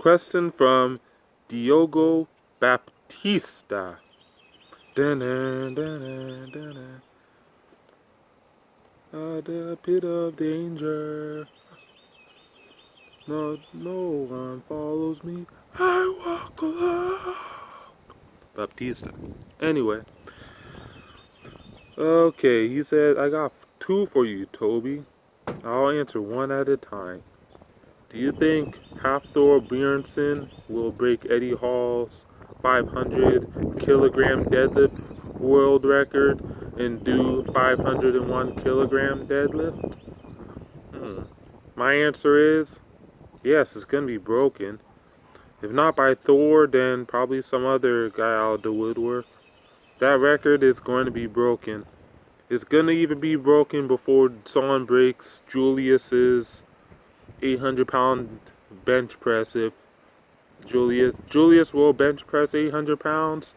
Question from Diogo Baptista. The pit of danger. No one follows me. I walk alone. Baptista. Anyway. Okay, he said, I got 2 for you, Toby. I'll answer one at a time. Do you think Thor Bjornsson will break Eddie Hall's 500 kilogram deadlift world record and do 501 kilogram deadlift? My answer is yes, it's going to be broken. If not by Thor, then probably some other guy out of the woodwork. That record is going to be broken. It's going to even be broken before someone breaks Julius's 800-pound bench press. If Julius will bench press 800 pounds,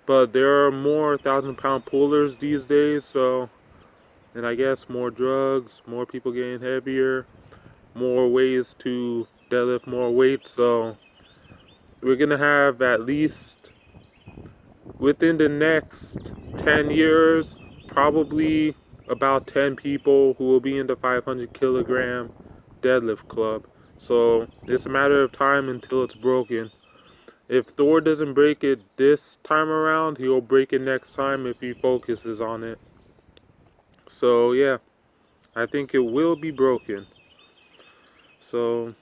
but there are more 1,000-pound pullers these days, so, and I guess more drugs, more people getting heavier, more ways to deadlift more weight, so we're gonna have at least within the next 10 years, probably about 10 people who will be in the 500 kilogram deadlift club. So it's a matter of time until it's broken. If Thor doesn't break it this time around, he'll break it next time if he focuses on it. So yeah, I think it will be broken. So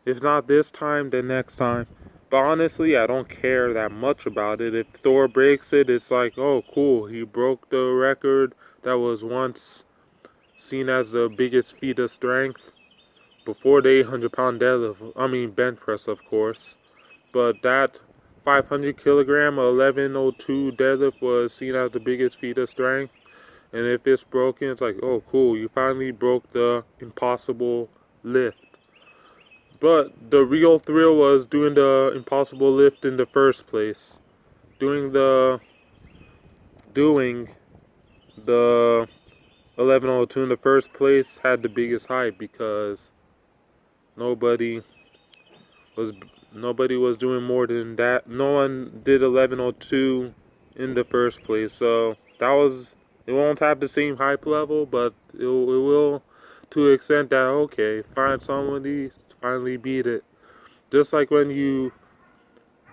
if not this time, then next time. But honestly, I don't care that much about it. If Thor breaks it, it's like, oh cool, he broke the record that was once seen as the biggest feat of strength before the 800-pound deadlift, bench press, of course. But that 500 kilogram 1102 deadlift was seen as the biggest feat of strength. And if it's broken, it's like, oh cool, you finally broke the impossible lift. But the real thrill was doing the impossible lift in the first place. Doing the 1102 in the first place had the biggest hype because nobody was doing more than that. No one did 1102 in the first place, so it won't have the same hype level, but it will to an extent that okay, find somebody finally beat it. Just like when you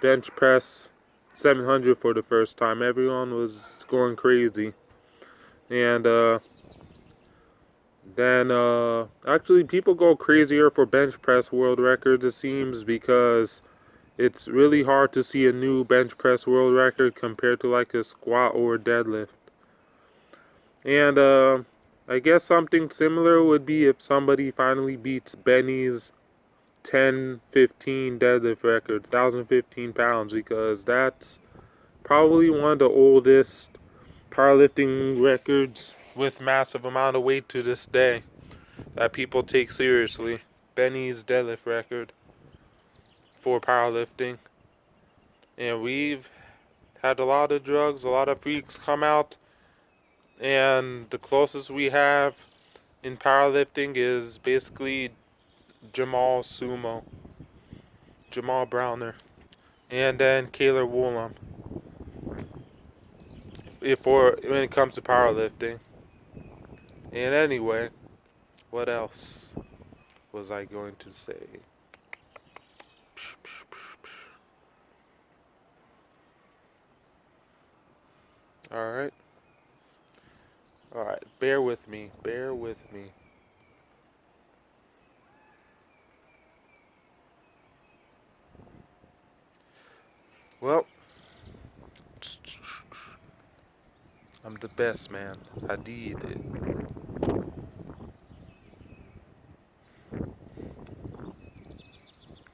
bench press 700 for the first time, everyone was going crazy, and then actually people go crazier for bench press world records, it seems, because it's really hard to see a new bench press world record compared to like a squat or a deadlift. And I guess something similar would be if somebody finally beats Benny's 10-15 deadlift record, 1,015 pounds, because that's probably one of the oldest powerlifting records with massive amount of weight to this day that people take seriously. Benny's deadlift record for powerlifting. And we've had a lot of drugs, a lot of freaks come out, and the closest we have in powerlifting is basically Jamal Browner, and then Kaylor Woolham. When it comes to powerlifting. And anyway, what else was I going to say? Alright, bear with me. Well, I'm the best, man. I did it.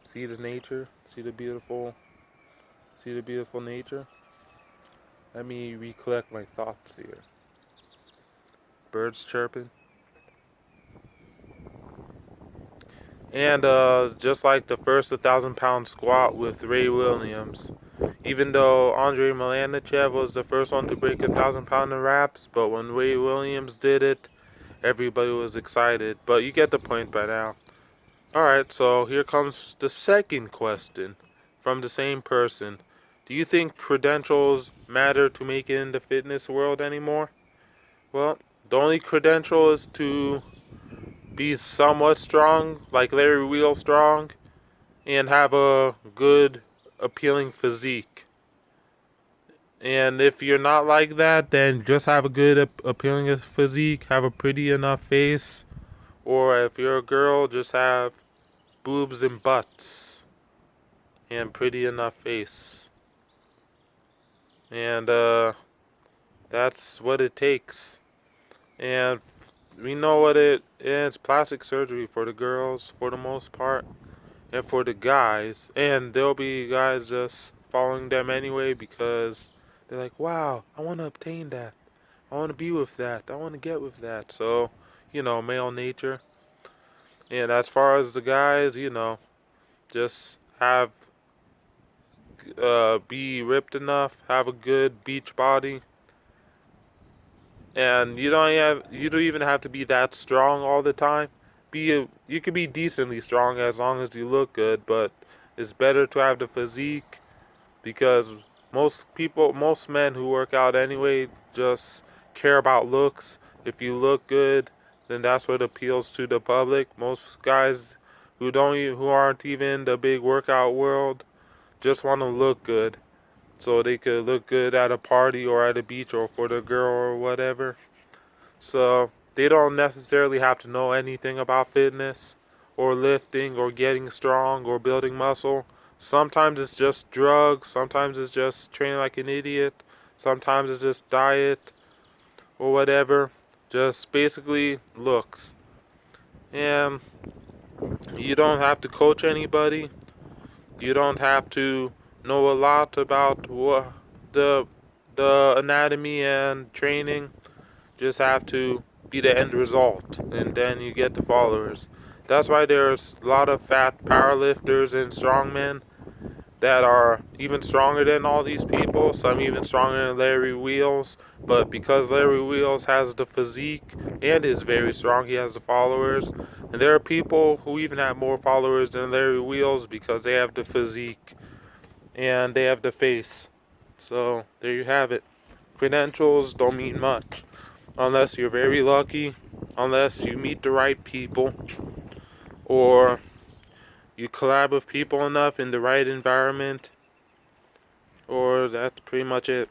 See the nature? See the beautiful nature? Let me recollect my thoughts here. Birds chirping. And just like the first 1,000-pound squat with Ray Williams, even though Andrei Milanichev was the first one to break 1,000-pound in wraps, but when Ray Williams did it, everybody was excited. But you get the point by now. Alright, so here comes the second question from the same person. Do you think credentials matter to make it in the fitness world anymore? Well, the only credential is to be somewhat strong, like Larry Wheel strong, and have a good, appealing physique. And if you're not like that, then just have a good, appealing physique, have a pretty enough face, or if you're a girl, just have boobs and butts and pretty enough face. And that's what it takes. And we know what it is: plastic surgery for the girls for the most part, and for the guys. And there'll be guys just following them anyway because they're like, wow, I want to obtain that. I want to be with that. I want to get with that. So, male nature. And as far as the guys, just have be ripped enough, have a good beach body, and you don't even have to be that strong all the time. You can be decently strong as long as you look good, but it's better to have the physique because most men who work out anyway just care about looks. If you look good, then that's what appeals to the public. Most guys who aren't even in the big workout world just want to look good so they could look good at a party or at a beach or for the girl or whatever. So they don't necessarily have to know anything about fitness or lifting or getting strong or building muscle. Sometimes it's just drugs, sometimes it's just training like an idiot, sometimes it's just diet or whatever. Just basically looks. And you don't have to coach anybody. You don't have to know a lot about the the anatomy and training. Just have to be the end result, and then you get the followers. That's why there's a lot of fat powerlifters and strongmen that are even stronger than all these people. Some even stronger than Larry Wheels. But because Larry Wheels has the physique and is very strong, he has the followers. And there are people who even have more followers than Larry Wheels because they have the physique and they have the face. So there you have it. Credentials don't mean much unless you're very lucky, unless you meet the right people, or you collab with people enough in the right environment, or that's pretty much it.